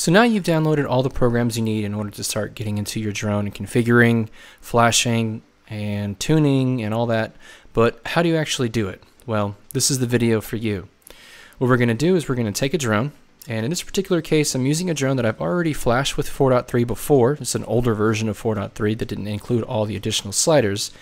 So now you've downloaded all the programs you need in order to start getting into your drone and configuring, flashing, and tuning and all that. But how do you actually do it? Well, this is the video for you. What we're going to do is we're going to take a drone, and in this particular case I'm using a drone that I've already flashed with 4.3 before. It's an older version of 4.3 that didn't include all the additional sliders.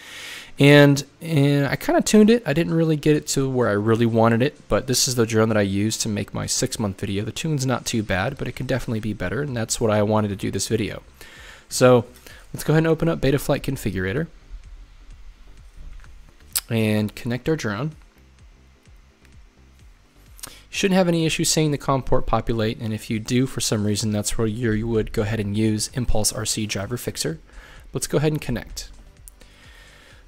And I kind of tuned it. I didn't really get it to where I really wanted it, but this is the drone that I used to make my 6-month video. The tune's not too bad, but it can definitely be better, and that's what I wanted to do this video. So let's go ahead and open up Betaflight Configurator and connect our drone. You shouldn't have any issues seeing the COM port populate, and if you do for some reason, that's where you would go ahead and use Impulse RC Driver Fixer. Let's go ahead and connect.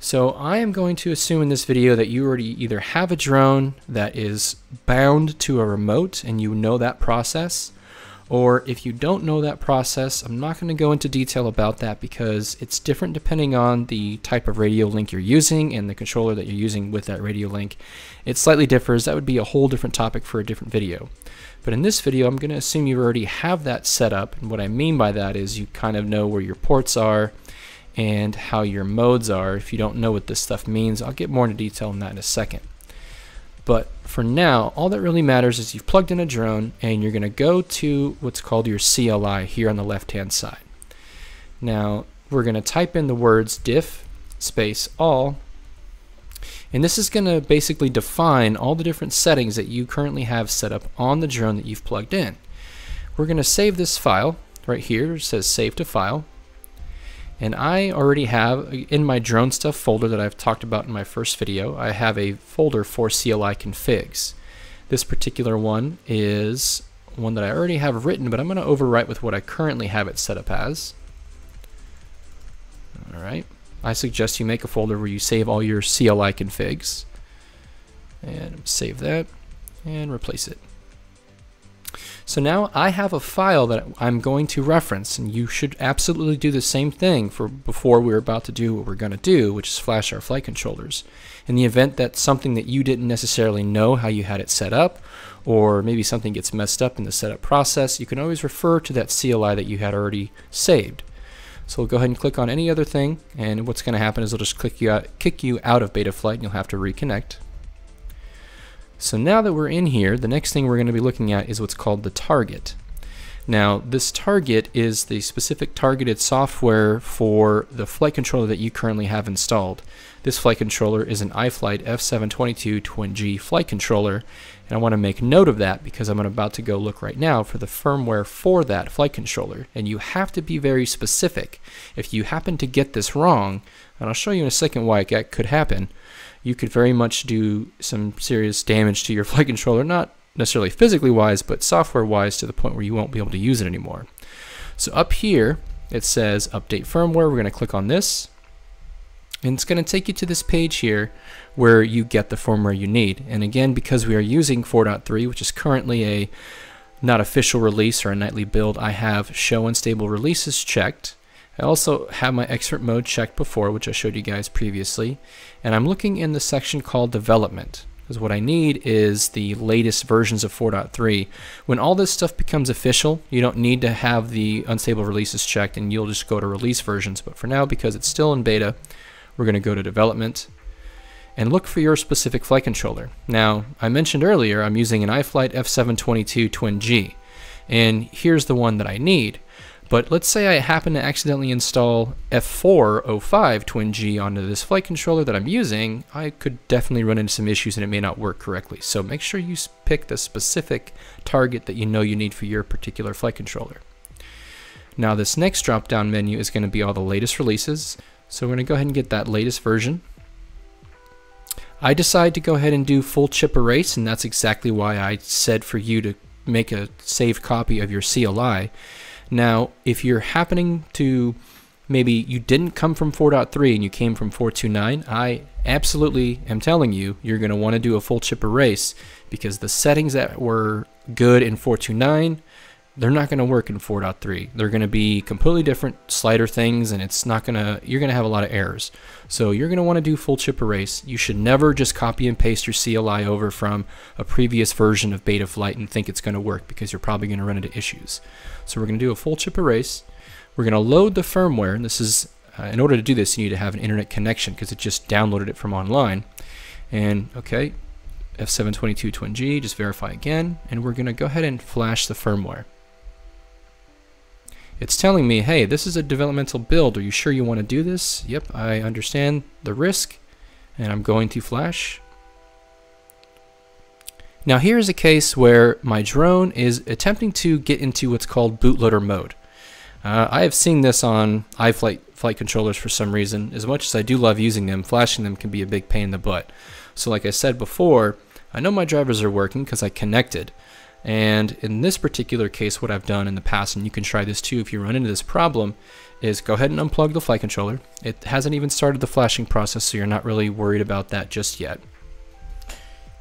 So I am going to assume in this video that you already either have a drone that is bound to a remote and you know that process, or if you don't know that process, I'm not going to go into detail about that because it's different depending on the type of radio link you're using and the controller that you're using with that radio link. It slightly differs. That would be a whole different topic for a different video. But in this video, I'm going to assume you already have that set up, and what I mean by that is you kind of know where your ports are and how your modes are. If you don't know what this stuff means, I'll get more into detail on that in a second. But for now, all that really matters is you've plugged in a drone and you're going to go to what's called your CLI here on the left hand side. Now we're going to type in the words diff space all, and this is going to basically define all the different settings that you currently have set up on the drone that you've plugged in. We're going to save this file right here. It says save to file. And I already have, in my drone stuff folder that I've talked about in my first video, I have a folder for CLI configs. This particular one is one that I already have written, but I'm going to overwrite with what I currently have it set up as. Alright, I suggest you make a folder where you save all your CLI configs. And save that, and replace it. So now I have a file that I'm going to reference, and you should absolutely do the same thing before we're about to do what we're going to do, which is flash our flight controllers. In the event that something that you didn't necessarily know how you had it set up, or maybe something gets messed up in the setup process, you can always refer to that CLI that you had already saved. So we'll go ahead and click on any other thing, and what's going to happen is it'll just kick you out of Betaflight, and you'll have to reconnect. So now that we're in here, the next thing we're going to be looking at is what's called the target. Now this target is the specific targeted software for the flight controller that you currently have installed. This flight controller is an iFlight F722 Twin G flight controller, and I want to make note of that because I'm about to go look right now for the firmware for that flight controller, and you have to be very specific. If you happen to get this wrong, and I'll show you in a second why it could happen, you could very much do some serious damage to your flight controller, not necessarily physically wise, but software wise, to the point where you won't be able to use it anymore. So up here it says update firmware. We're going to click on this, and it's going to take you to this page here where you get the firmware you need. And again, because we are using 4.3, which is currently a not official release or a nightly build, I have show unstable releases checked. I also have my expert mode checked before, which I showed you guys previously, and I'm looking in the section called development, because what I need is the latest versions of 4.3. When all this stuff becomes official, you don't need to have the unstable releases checked, and you'll just go to release versions. But for now, because it's still in beta, we're going to go to development and look for your specific flight controller. Now, I mentioned earlier I'm using an iFlight F722 Twin G, and here's the one that I need. But let's say I happen to accidentally install F405 Twin G onto this flight controller that I'm using, I could definitely run into some issues and it may not work correctly. So make sure you pick the specific target that you know you need for your particular flight controller. Now this next drop down menu is going to be all the latest releases. So we're going to go ahead and get that latest version. I decide to go ahead and do full chip erase, and that's exactly why I said for you to make a saved copy of your CLI. Now, if you're happening to, maybe you didn't come from 4.3 and you came from 4.2.9, I absolutely am telling you, you're going to want to do a full chip erase, because the settings that were good in 4.2.9 they're not going to work in 4.3. They're going to be completely different slider things, and it's not going to, you're going to have a lot of errors. So you're going to want to do full chip erase. You should never just copy and paste your CLI over from a previous version of Betaflight and think it's going to work, because you're probably going to run into issues. So we're going to do a full chip erase. We're going to load the firmware, and this is, in order to do this, you need to have an internet connection because it just downloaded it from online. And okay, F722 Twin G, just verify again, and we're going to go ahead and flash the firmware. It's telling me, hey, this is a developmental build. Are you sure you want to do this? Yep, I understand the risk, and I'm going to flash. Now here's a case where my drone is attempting to get into what's called bootloader mode. I have seen this on iFlight flight controllers for some reason. As much as I do love using them, flashing them can be a big pain in the butt. So like I said before, I know my drivers are working because I connected. And in this particular case, what I've done in the past, and you can try this too if you run into this problem, is go ahead and unplug the flight controller. It hasn't even started the flashing process, so you're not really worried about that just yet.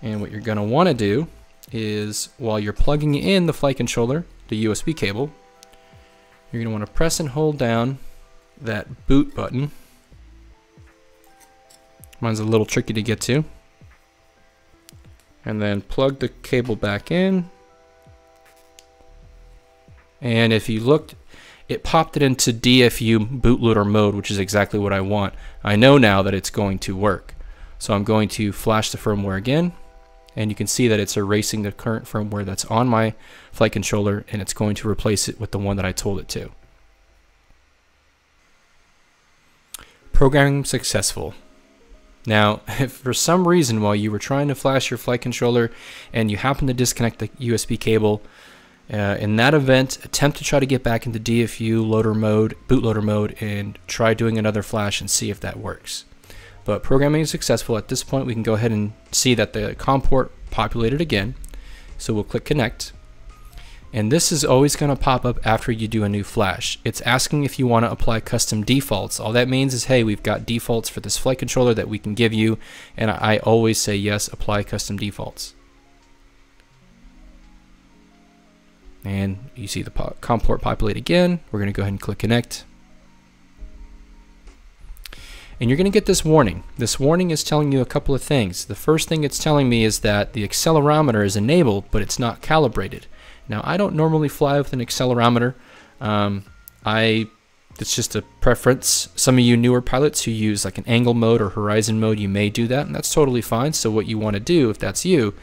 And what you're going to want to do is, while you're plugging in the flight controller, the USB cable, you're going to want to press and hold down that boot button. Mine's a little tricky to get to. And then plug the cable back in. And if you looked, it popped it into DFU bootloader mode, which is exactly what I want. I know now that it's going to work. So I'm going to flash the firmware again, and you can see that it's erasing the current firmware that's on my flight controller, and it's going to replace it with the one that I told it to. Programming successful. Now, if for some reason while you were trying to flash your flight controller and you happen to disconnect the USB cable, in that event, attempt to try to get back into DFU bootloader mode, and try doing another flash and see if that works. But programming is successful. At this point, we can go ahead and see that the COM port populated again. So we'll click connect. And this is always going to pop up after you do a new flash. It's asking if you want to apply custom defaults. All that means is, hey, we've got defaults for this flight controller that we can give you. And I always say yes, apply custom defaults. And you see the COM port populate again. We're going to go ahead and click connect. And you're going to get this warning. This warning is telling you a couple of things. The first thing it's telling me is that the accelerometer is enabled, but it's not calibrated. Now, I don't normally fly with an accelerometer. It's just a preference. Some of you newer pilots who use like an angle mode or horizon mode, you may do that, and that's totally fine. So what you want to do, if that's you,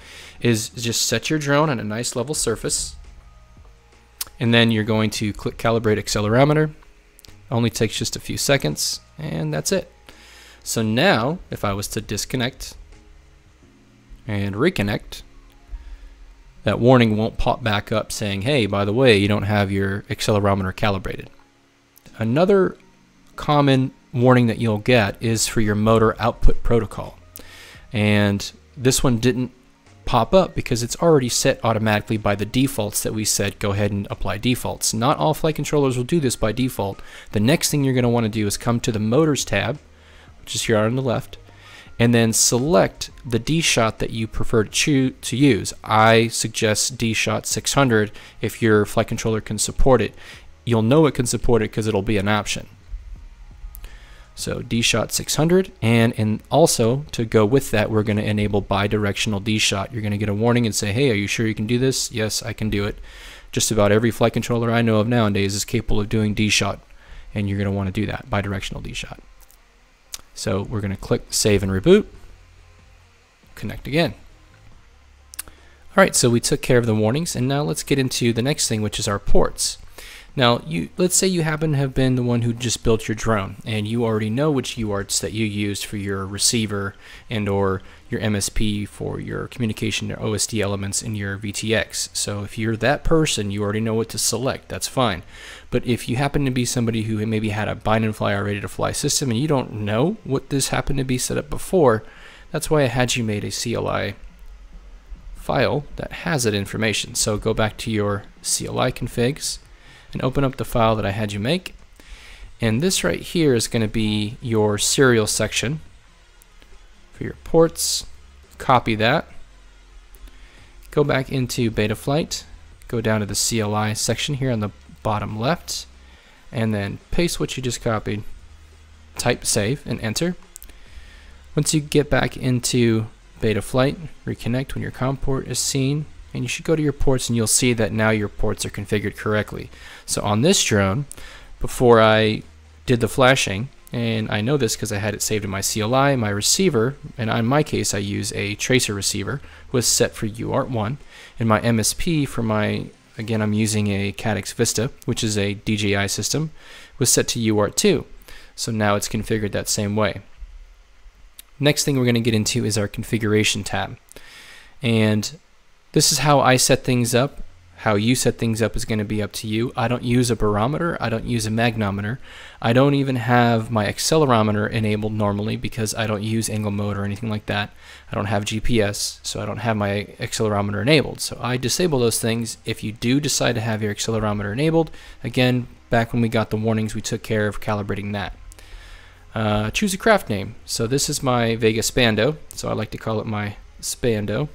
is just set your drone on a nice level surface. And then you're going to click calibrate accelerometer. Only takes just a few seconds, and that's it. So now, if I was to disconnect and reconnect, that warning won't pop back up saying, hey, by the way, you don't have your accelerometer calibrated. Another common warning that you'll get is for your motor output protocol. And this one didn't pop up because it's already set automatically by the defaults that we said go ahead and apply defaults. Not all flight controllers will do this by default. The next thing you're going to want to do is come to the motors tab, which is here on the left, and then select the D-Shot that you prefer to use. I suggest D-Shot 600 if your flight controller can support it. You'll know it can support it because it'll be an option. So D-Shot 600, and also to go with that, we're going to enable bidirectional D-Shot. You're going to get a warning and say, hey, are you sure you can do this? Yes, I can do it. Just about every flight controller I know of nowadays is capable of doing D-Shot, and you're going to want to do that, bidirectional D-Shot. So we're going to click save and reboot, connect again. All right, so we took care of the warnings, and now let's get into the next thing, which is our ports. Now, let's say you happen to have been the one who just built your drone, and you already know which UARTs that you used for your receiver and or your MSP for your communication or OSD elements in your VTX. So if you're that person, you already know what to select. That's fine. But if you happen to be somebody who maybe had a bind and fly or ready to fly system and you don't know what this happened to be set up before, that's why I had you made a CLI file that has that information. So go back to your CLI configs and open up the file that I had you make. And this right here is going to be your serial section for your ports. Copy that. Go back into Betaflight, go down to the CLI section here on the bottom left, and then paste what you just copied, type save, and enter. Once you get back into Betaflight, reconnect when your COM port is seen, and you should go to your ports and you'll see that now your ports are configured correctly. So on this drone, before I did the flashing, and I know this because I had it saved in my CLI, my receiver, and in my case I use a tracer receiver, was set for UART1, and my MSP for my, again I'm using a Caddx Vista, which is a DJI system, was set to UART2. So now it's configured that same way. Next thing we're going to get into is our configuration tab. And this is how I set things up. How you set things up is going to be up to you. I don't use a barometer. I don't use a magnometer. I don't even have my accelerometer enabled normally because I don't use angle mode or anything like that. I don't have GPS, so I don't have my accelerometer enabled. So I disable those things. If you do decide to have your accelerometer enabled, again, back when we got the warnings, we took care of calibrating that. Choose a craft name. So this is my Vega Spando, so I like to call it my Spando.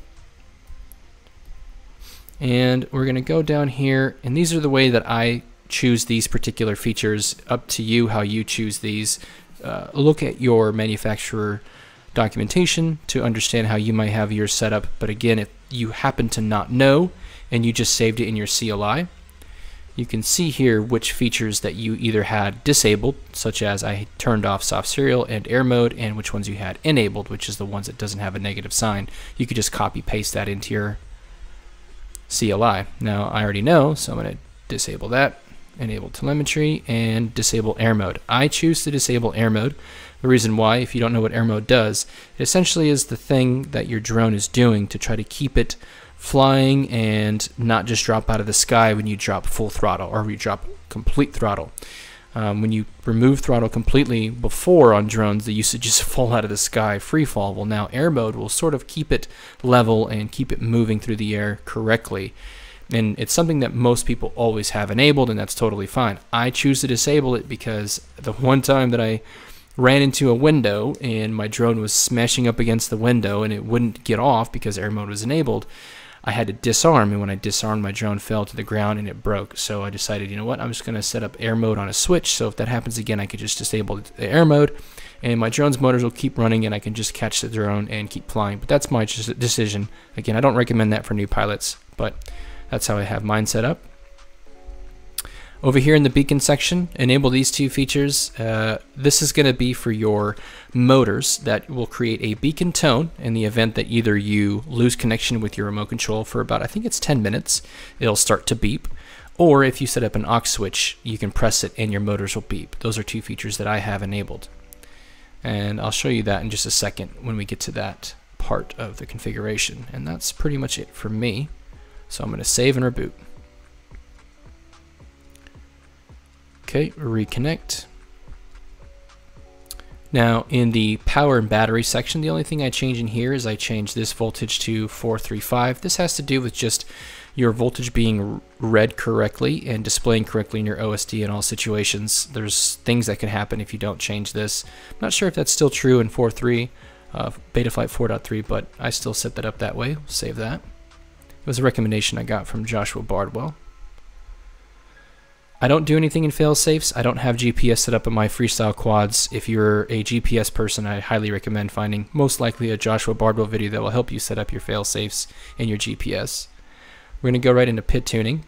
And we're going to go down here, and these are the way that I choose these particular features. Up to you how you choose these. Look at your manufacturer documentation to understand how you might have yours set up. But again, if you happen to not know and you just saved it in your CLI, you can see here which features that you either had disabled, such as I turned off soft serial and air mode, and which ones you had enabled, which is the ones that doesn't have a negative sign. You could just copy paste that into your CLI. Now I already know, so I'm going to disable that, enable telemetry, and disable air mode. I choose to disable air mode. The reason why, if you don't know what air mode does, it essentially is the thing that your drone is doing to try to keep it flying and not just drop out of the sky when you drop full throttle or you drop complete throttle. When you remove throttle completely before on drones, they used to just fall out of the sky, free fall. Well, now air mode will sort of keep it level and keep it moving through the air correctly. And it's something that most people always have enabled, and that's totally fine. I choose to disable it because the one time that I ran into a window and my drone was smashing up against the window and it wouldn't get off because air mode was enabled, I had to disarm, and when I disarmed, my drone fell to the ground and it broke. So I decided, you know what, I'm just going to set up air mode on a switch, so if that happens again, I could just disable the air mode, and my drone's motors will keep running, and I can just catch the drone and keep flying. But that's my decision. Again, I don't recommend that for new pilots, but that's how I have mine set up. Over here in the beacon section, enable these two features. This is going to be for your motors that will create a beacon tone in the event that either you lose connection with your remote control for about, I think it's 10 minutes, it'll start to beep. Or if you set up an aux switch, you can press it and your motors will beep. Those are two features that I have enabled. And I'll show you that in just a second when we get to that part of the configuration. And that's pretty much it for me. So I'm going to save and reboot. Okay, reconnect. Now in the power and battery section, the only thing I change in here is I change this voltage to 435. This has to do with just your voltage being read correctly and displaying correctly in your OSD in all situations. There's things that can happen if you don't change this. I'm not sure if that's still true in 4.3, Betaflight 4.3, but I still set that up that way. Save that. It was a recommendation I got from Joshua Bardwell. I don't do anything in fail-safes. I don't have GPS set up in my freestyle quads. If you're a GPS person, I highly recommend finding most likely a Joshua Bardwell video that will help you set up your fail-safes and your GPS. We're going to go right into PID tuning.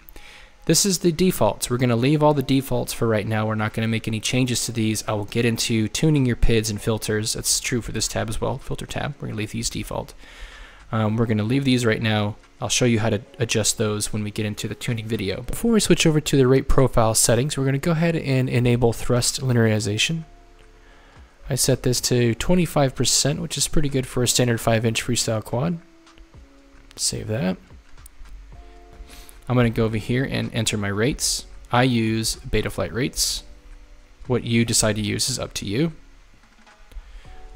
This is the defaults. We're going to leave all the defaults for right now. We're not going to make any changes to these. I will get into tuning your PIDs and filters. That's true for this tab as well, filter tab. We're going to leave these default. We're going to leave these right now. I'll show you how to adjust those when we get into the tuning video. Before we switch over to the rate profile settings, we're going to go ahead and enable thrust linearization. I set this to 25%, which is pretty good for a standard 5-inch freestyle quad. Save that. I'm going to go over here and enter my rates. I use Betaflight rates. What you decide to use is up to you.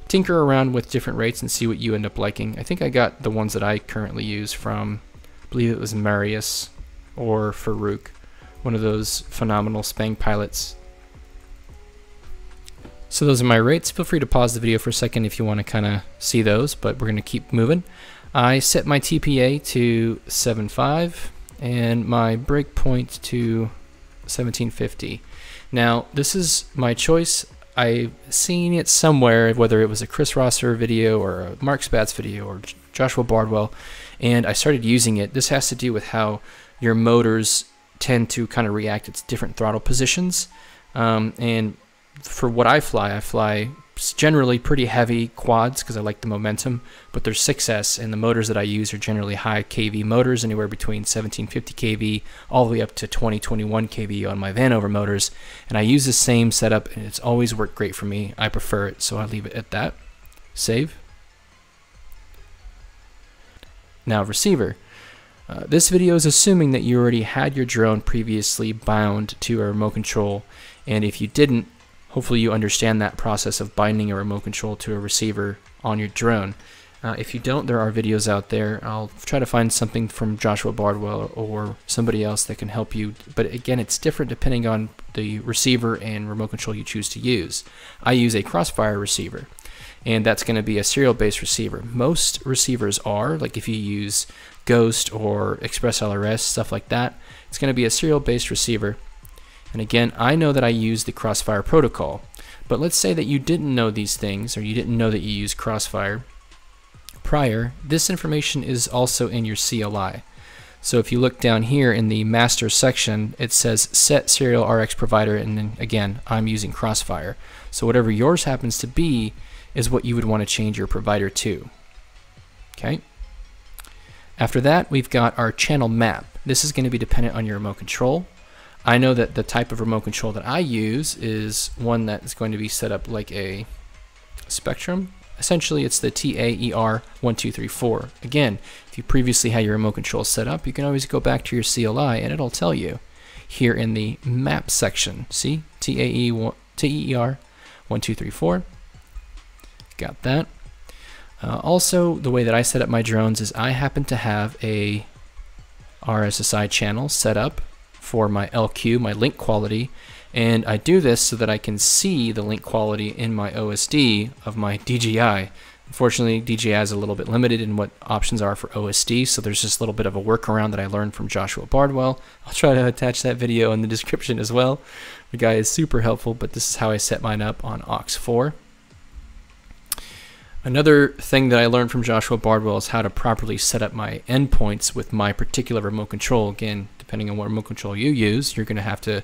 Tinker around with different rates and see what you end up liking. I think I got the ones that I currently use from, I believe it was Marius or Farouk, one of those phenomenal Spang pilots. So those are my rates. Feel free to pause the video for a second if you want to kind of see those, but we're going to keep moving. I set my TPA to 7.5 and my breakpoint to 1750. Now, this is my choice. I've seen it somewhere, whether it was a Chris Rosser video or a Mark Spatz video or Joshua Bardwell, and I started using it. This has to do with how your motors tend to kind of react at different throttle positions. And for what I fly generally pretty heavy quads because I like the momentum, but they're 6S, and the motors that I use are generally high kV motors, anywhere between 1750 kV all the way up to 2021 kV on my Vanover motors. And I use the same setup, and it's always worked great for me. I prefer it, so I leave it at that. Save. Now, receiver. This video is assuming that you already had your drone previously bound to a remote control, and if you didn't, hopefully you understand that process of binding a remote control to a receiver on your drone. If you don't, there are videos out there. I'll try to find something from Joshua Bardwell or somebody else that can help you. But again, it's different depending on the receiver and remote control you choose to use. I use a Crossfire receiver, and that's going to be a serial-based receiver. Most receivers are, like if you use Ghost or Express LRS, stuff like that, it's going to be a serial-based receiver. And again, I know that I use the Crossfire protocol, but let's say that you didn't know these things, or you didn't know that you use Crossfire prior. This information is also in your CLI. So if you look down here in the master section, it says set serial RX provider, and then again, I'm using Crossfire. So whatever yours happens to be is what you would want to change your provider to. Okay. After that, we've got our channel map. This is going to be dependent on your remote control. I know that the type of remote control that I use is one that is going to be set up like a Spectrum. Essentially, it's the TAER1234. Again, if you previously had your remote control set up, you can always go back to your CLI and it'll tell you here in the map section. See, TAER1234. Got that. Also, the way that I set up my drones is I happen to have a RSSI channel set up for my LQ, my link quality, and I do this so that I can see the link quality in my OSD of my DJI. Unfortunately, DJI is a little bit limited in what options are for OSD, so there's just a little bit of a workaround that I learned from Joshua Bardwell. I'll try to attach that video in the description as well. The guy is super helpful, but this is how I set mine up on aux4. Another thing that I learned from Joshua Bardwell is how to properly set up my endpoints with my particular remote control. Again, depending on what remote control you use, you're going to have to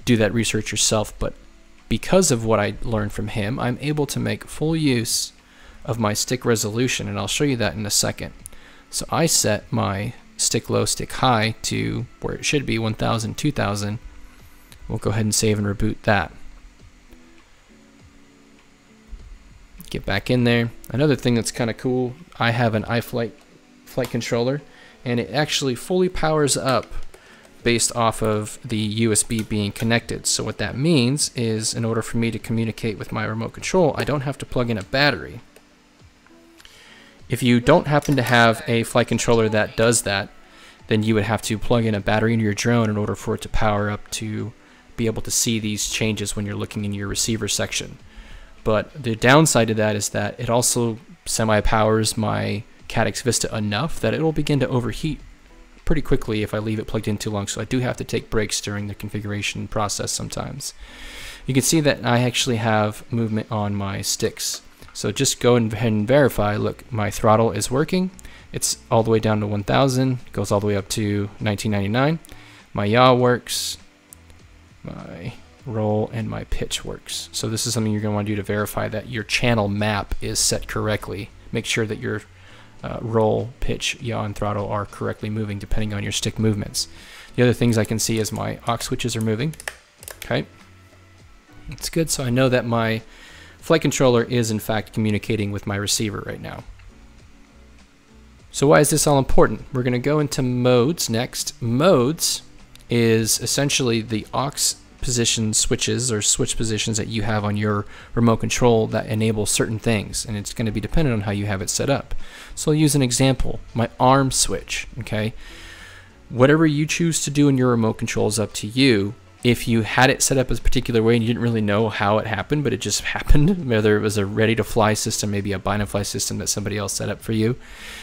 do that research yourself. But because of what I learned from him, I'm able to make full use of my stick resolution, and I'll show you that in a second. So I set my stick low, stick high to where it should be, 1000, 2000. We'll go ahead and save and reboot that. Get back in there. Another thing that's kind of cool, I have an iFlight flight controller, and it actually fully powers up based off of the USB being connected. So what that means is, in order for me to communicate with my remote control, I don't have to plug in a battery. If you don't happen to have a flight controller that does that, then you would have to plug in a battery into your drone in order for it to power up to be able to see these changes when you're looking in your receiver section. But the downside to that is that it also semi-powers my Caddx Vista enough that it will begin to overheat pretty quickly if I leave it plugged in too long. So I do have to take breaks during the configuration process sometimes. You can see that I actually have movement on my sticks. So just go ahead and verify. Look, my throttle is working. It's all the way down to 1000, goes all the way up to 1999. My yaw works. My roll and my pitch works. So this is something you're going to want to do to verify that your channel map is set correctly. Make sure that your roll, pitch, yaw, and throttle are correctly moving depending on your stick movements. The other things I can see is my aux switches are moving. Okay, that's good. So I know that my flight controller is in fact communicating with my receiver right now. So why is this all important? We're going to go into modes next. Modes is essentially the aux position switches or switch positions that you have on your remote control that enable certain things, and it's going to be dependent on how you have it set up. So I'll use an example, my arm switch. Okay, whatever you choose to do in your remote control is up to you. If you had it set up a particular way and you didn't really know how it happened, but it just happened, whether it was a ready to fly system, maybe a bind and fly system that somebody else set up for you,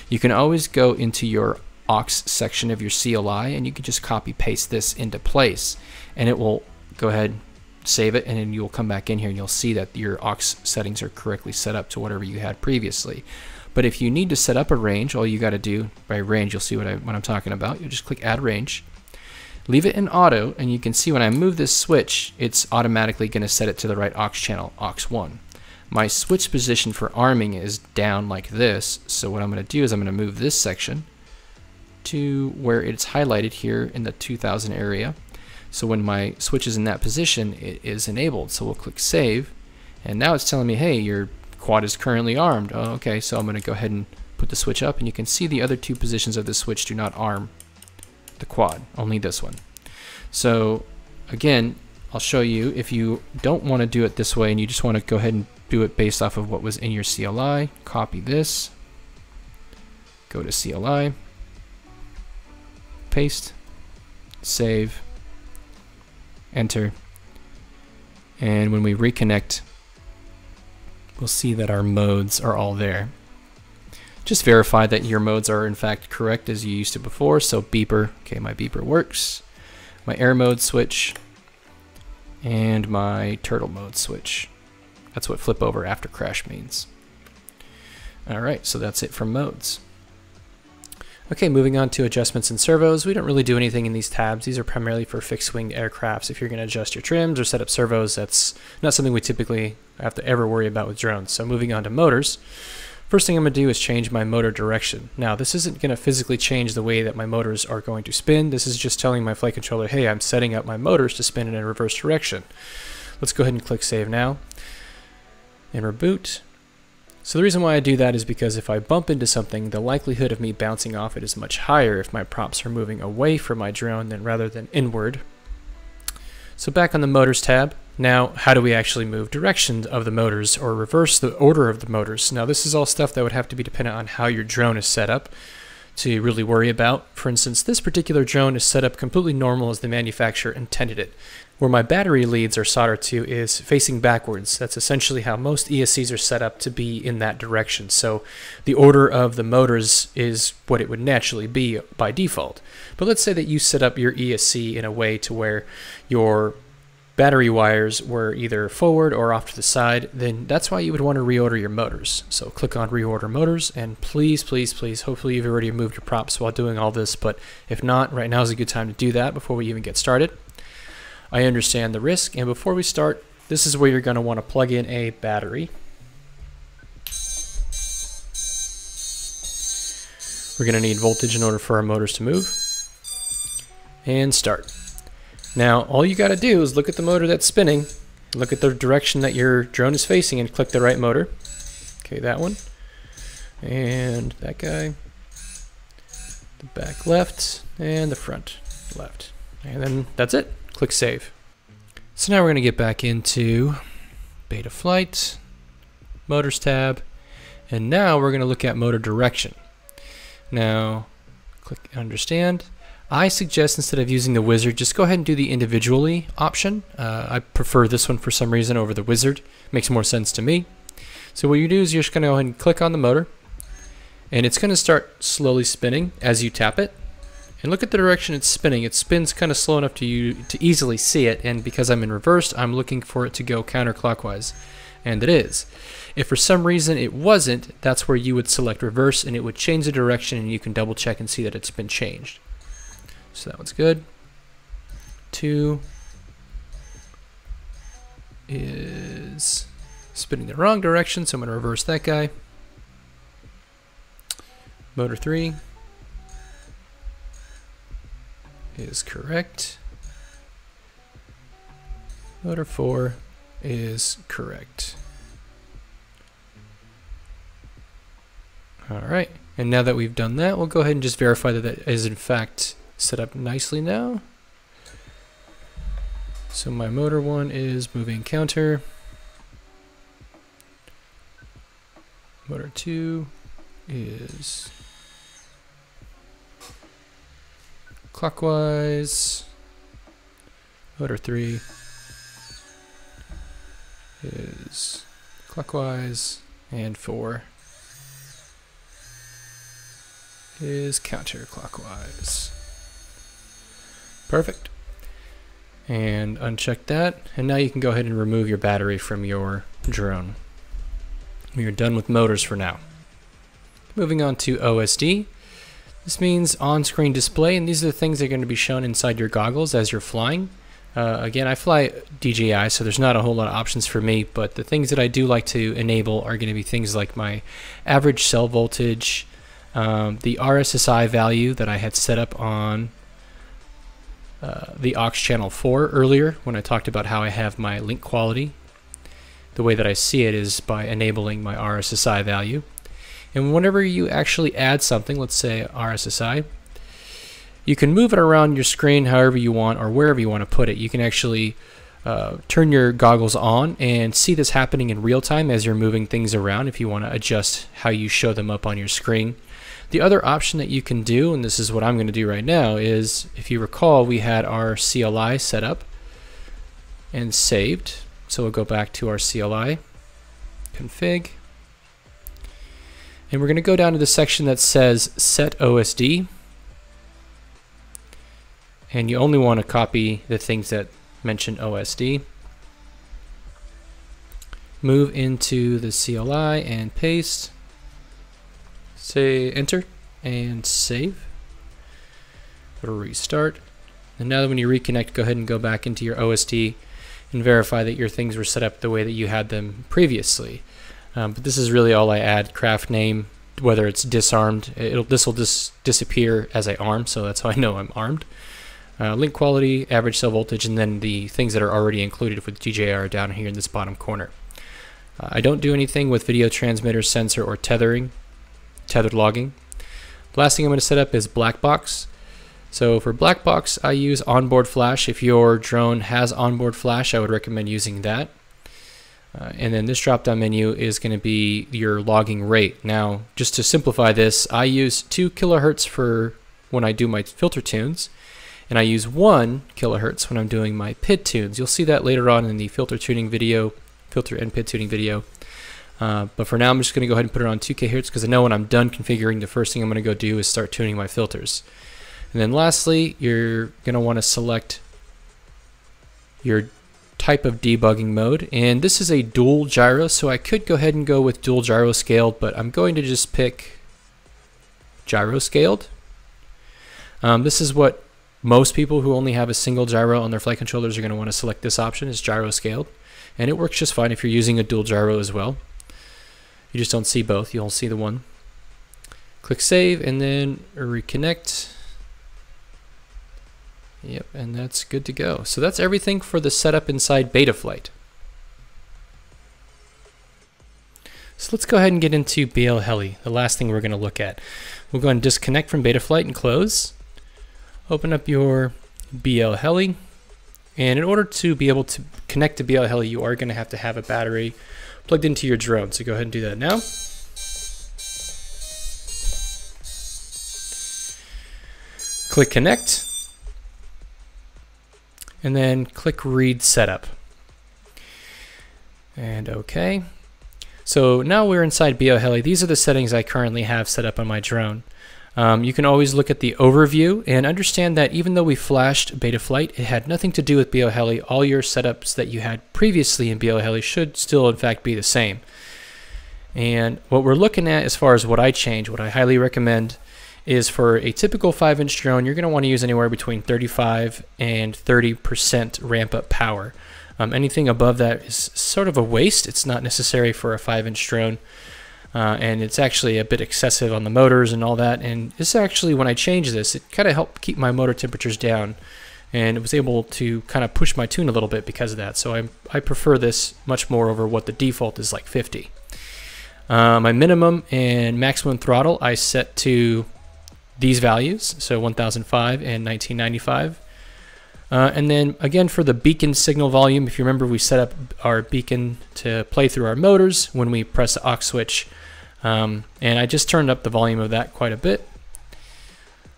you can always go into your aux section of your CLI, and you can just copy paste this into place, and it will go ahead, save it, and then you'll come back in here and you'll see that your aux settings are correctly set up to whatever you had previously. But if you need to set up a range, all you got to do, by range you'll see what I'm talking about. You'll just click add range, leave it in auto, and you can see when I move this switch, it's automatically going to set it to the right aux channel, aux1. My switch position for arming is down like this, so what I'm going to do is I'm going to move this section to where it's highlighted here in the 2000 area. So when my switch is in that position, it is enabled. So we'll click save, and now it's telling me, hey, your quad is currently armed. Oh, okay, so I'm going to go ahead and put the switch up, and you can see the other two positions of the switch do not arm the quad, only this one. So again, I'll show you, if you don't want to do it this way and you just want to go ahead and do it based off of what was in your CLI, copy this, go to CLI, paste, save, enter, and when we reconnect, we'll see that our modes are all there. Just verify that your modes are in fact correct as you used to before. So beeper, okay, my beeper works, my air mode switch, and my turtle mode switch. That's what flip over after crash means. Alright, so that's it for modes. Okay, moving on to adjustments and servos. We don't really do anything in these tabs. These are primarily for fixed-winged aircrafts. If you're going to adjust your trims or set up servos, that's not something we typically have to ever worry about with drones. So moving on to motors. First thing I'm going to do is change my motor direction. Now, this isn't going to physically change the way that my motors are going to spin. This is just telling my flight controller, hey, I'm setting up my motors to spin in a reverse direction. Let's go ahead and click Save Now and reboot. So the reason why I do that is because if I bump into something, the likelihood of me bouncing off it is much higher if my props are moving away from my drone rather than inward. So back on the Motors tab, now how do we actually move direction of the motors or reverse the order of the motors? Now this is all stuff that would have to be dependent on how your drone is set up to really worry about. For instance, this particular drone is set up completely normal as the manufacturer intended it. Where my battery leads are soldered to is facing backwards. That's essentially how most ESCs are set up to be in that direction. So the order of the motors is what it would naturally be by default. But let's say that you set up your ESC in a way to where your battery wires were either forward or off to the side, then that's why you would want to reorder your motors. So click on reorder motors, and please, please, please, hopefully you've already moved your props while doing all this, but if not, right now is a good time to do that before we even get started. I understand the risk, and before we start, this is where you're going to want to plug in a battery. We're going to need voltage in order for our motors to move. And start. Now, all you got to do is look at the motor that's spinning, look at the direction that your drone is facing, and click the right motor. Okay, that one. And that guy. The back left, and the front left. And then that's it. Click Save. So now we're going to get back into Betaflight, Motors tab, and now we're going to look at motor direction. Now, click Understand. I suggest instead of using the wizard, just go ahead and do the individually option. I prefer this one for some reason over the wizard. Makes more sense to me. So what you do is you're just going to go ahead and click on the motor, and it's going to start slowly spinning as you tap it. And look at the direction it's spinning. It spins kind of slow enough to you to easily see it, and because I'm in reverse, I'm looking for it to go counterclockwise, and it is. If for some reason it wasn't, that's where you would select reverse, and it would change the direction, and you can double check and see that it's been changed. So that one's good. 2 is spinning the wrong direction, so I'm going to reverse that guy. Motor 3 is correct. Motor 4 is correct. Alright, and now that we've done that, we'll go ahead and just verify that that is in fact set up nicely now. So my motor 1 is moving counter. Motor 2 is clockwise. Motor 3 is clockwise, and 4 is counterclockwise. Perfect. And uncheck that. And now you can go ahead and remove your battery from your drone. We are done with motors for now. Moving on to OSD. This means on-screen display, and these are the things that are going to be shown inside your goggles as you're flying. Again, I fly DJI, so there's not a whole lot of options for me, but the things that I do like to enable are going to be things like my average cell voltage, the RSSI value that I had set up on the aux channel 4 earlier when I talked about how I have my link quality. The way that I see it is by enabling my RSSI value. And whenever you actually add something, let's say RSSI, you can move it around your screen however you want or wherever you want to put it. You can actually turn your goggles on and see this happening in real time as you're moving things around if you want to adjust how you show them up on your screen. The other option that you can do, and this is what I'm going to do right now, is if you recall we had our CLI set up and saved. So we'll go back to our CLI, config, and we're going to go down to the section that says set OSD. And you only want to copy the things that mention OSD. Move into the CLI and paste. Say enter and save. It'll restart. And now that when you reconnect, go ahead and go back into your OSD and verify that your things were set up the way that you had them previously. But this is really all I add. Craft name, whether it's disarmed, this will disappear as I arm, so that's how I know I'm armed. Link quality, average cell voltage, and then the things that are already included with DJI are down here in this bottom corner. I don't do anything with video transmitter, sensor, or tethered logging. The last thing I'm going to set up is Blackbox. So for Blackbox, I use onboard flash. If your drone has onboard flash, I would recommend using that. And then this drop-down menu is going to be your logging rate. Now, just to simplify this, I use 2 kilohertz for when I do my filter tunes, and I use 1 kilohertz when I'm doing my PID tunes. You'll see that later on in the filter tuning video, filter and PID tuning video. But for now, I'm just going to go ahead and put it on 2 kilohertz because I know when I'm done configuring, the first thing I'm going to go do is start tuning my filters. And then lastly, you're going to want to select your type of debugging mode, and this is a dual gyro, so I could go ahead and go with dual gyro scaled, but I'm going to just pick gyro scaled. This is what most people who only have a single gyro on their flight controllers are going to want to select. This option is gyro scaled, and it works just fine if you're using a dual gyro as well. You just don't see both, you'll see the one. Click save and then reconnect. Yep, and that's good to go. So that's everything for the setup inside Betaflight. So let's go ahead and get into BL Heli, the last thing we're going to look at. We'll go and disconnect from Betaflight and close. Open up your BL Heli, and in order to be able to connect to BL Heli, you are going to have a battery plugged into your drone. So go ahead and do that now. Click connect. And then click read setup. And OK. So now we're inside BL Heli. These are the settings I currently have set up on my drone. You can always look at the overview and understand that even though we flashed Betaflight, it had nothing to do with BL Heli. All your setups that you had previously in BL Heli should still in fact be the same. And what we're looking at as far as what I change, what I highly recommend, is for a typical 5-inch drone, you're going to want to use anywhere between 35 and 30% ramp up power. Anything above that is sort of a waste. It's not necessary for a 5-inch drone, and it's actually a bit excessive on the motors and all that. And this actually, when I changed this, it kind of helped keep my motor temperatures down, and it was able to kind of push my tune a little bit because of that. So I prefer this much more over what the default is, like 50. My minimum and maximum throttle I set to these values, so 1005 and 1995. And then again for the beacon signal volume, if you remember, we set up our beacon to play through our motors when we press the aux switch, and I just turned up the volume of that quite a bit.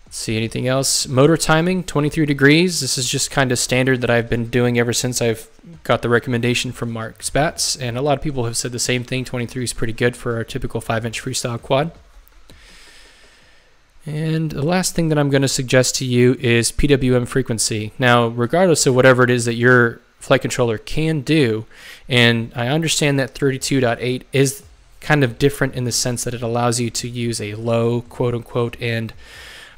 Let's see, anything else? Motor timing, 23 degrees. This is just kind of standard that I've been doing ever since I've got the recommendation from Mark Spatz, and a lot of people have said the same thing. 23 is pretty good for our typical 5-inch freestyle quad. And the last thing that I'm going to suggest to you is PWM frequency. Now, regardless of whatever it is that your flight controller can do, and I understand that 32.8 is kind of different in the sense that it allows you to use a low, quote-unquote, and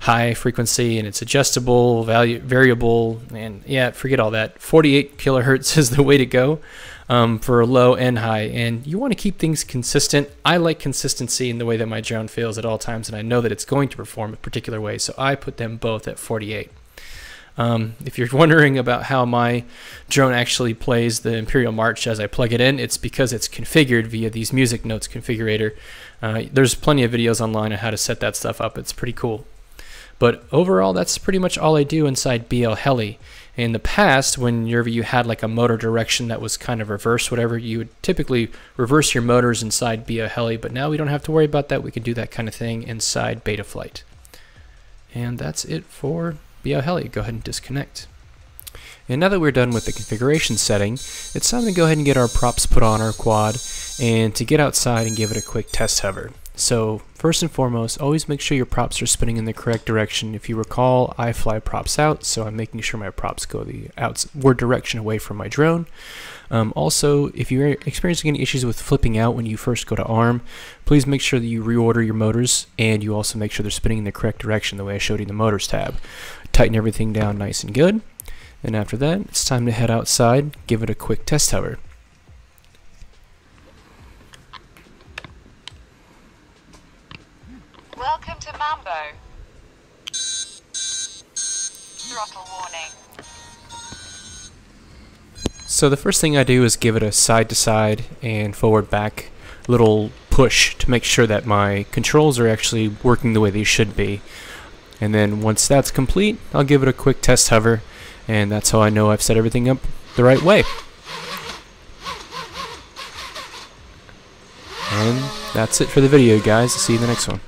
high frequency, and it's adjustable, variable, and yeah, forget all that. 48 kilohertz is the way to go for low and high, and you want to keep things consistent. I like consistency in the way that my drone feels at all times, and I know that it's going to perform a particular way, so I put them both at 48. If you're wondering about how my drone actually plays the Imperial March as I plug it in, it's because it's configured via these music notes configurator. There's plenty of videos online on how to set that stuff up. It's pretty cool. But overall, that's pretty much all I do inside BL Heli. In the past, whenever you had like a motor direction that was kind of reverse, whatever, you would typically reverse your motors inside BL Heli, but now we don't have to worry about that. We can do that kind of thing inside Betaflight. And that's it for BL Heli. Go ahead and disconnect. And now that we're done with the configuration setting, it's time to go ahead and get our props put on our quad and to get outside and give it a quick test hover. So first and foremost, always make sure your props are spinning in the correct direction. If you recall, I fly props out, so I'm making sure my props go the outward direction away from my drone. Also, if you're experiencing any issues with flipping out when you first go to arm, please make sure that you reorder your motors, and you also make sure they're spinning in the correct direction the way I showed you in the motors tab. Tighten everything down nice and good, and after that, it's time to head outside, give it a quick test hover. Welcome to Mambo. Throttle warning. So the first thing I do is give it a side to side and forward back little push to make sure that my controls are actually working the way they should be. And then once that's complete, I'll give it a quick test hover, and that's how I know I've set everything up the right way. And that's it for the video, guys. See you in the next one.